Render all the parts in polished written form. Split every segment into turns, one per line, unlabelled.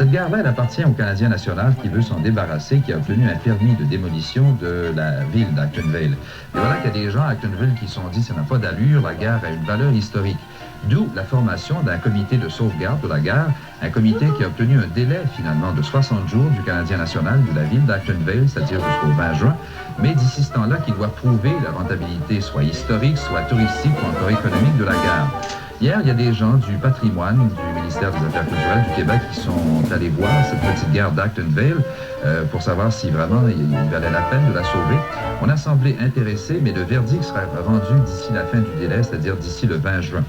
Cette gare-là, elle appartient au Canadien national qui veut s'en débarrasser, qui a obtenu un permis de démolition de la ville d'Actonville. Et voilà qu'il y a des gens à Actonville qui se sont dit, ça n'a pas d'allure, la gare a une valeur historique. D'où la formation d'un comité de sauvegarde de la gare, un comité qui a obtenu un délai finalement de 60 jours du Canadien national de la ville d'Actonville, c'est-à-dire jusqu'au 20 juin. Mais d'ici ce temps-là, qui doit prouver la rentabilité soit historique, soit touristique ou encore économique de la gare. Hier, il y a des gens du patrimoine du ministère des Affaires culturelles du Québec qui sont allés voir cette petite gare d'Actonville pour savoir si vraiment il valait la peine de la sauver. On a semblé intéressé, mais le verdict sera rendu d'ici la fin du délai, c'est-à-dire d'ici le 20 juin.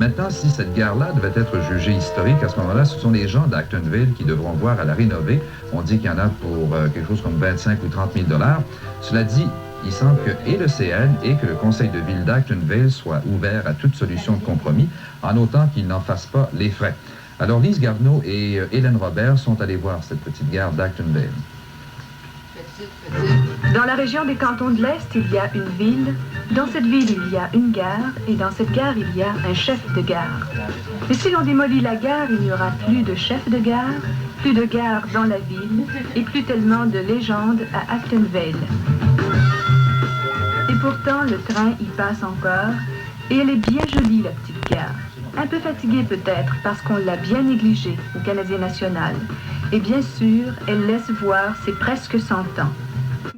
Maintenant, si cette gare-là devait être jugée historique, à ce moment-là, ce sont les gens d'Actonville qui devront voir à la rénover. On dit qu'il y en a pour quelque chose comme 25 ou 30 000 $. Cela dit, il semble que et le CN et que le conseil de ville d'Actonville soient ouverts à toute solution de compromis, en autant qu'ils n'en fassent pas les frais. Alors, Lise Garneau et Hélène Robert sont allées voir cette petite gare d'Actonville.
Dans la région des cantons de l'Est, il y a une ville. Dans cette ville, il y a une gare. Et dans cette gare, il y a un chef de gare. Mais si l'on démolit la gare, il n'y aura plus de chef de gare, plus de gare dans la ville et plus tellement de légendes à Actonville. Et pourtant, le train y passe encore, et elle est bien jolie, la petite gare. Un peu fatiguée peut-être, parce qu'on l'a bien négligée au Canadien national. Et bien sûr, elle laisse voir ses presque 100 ans.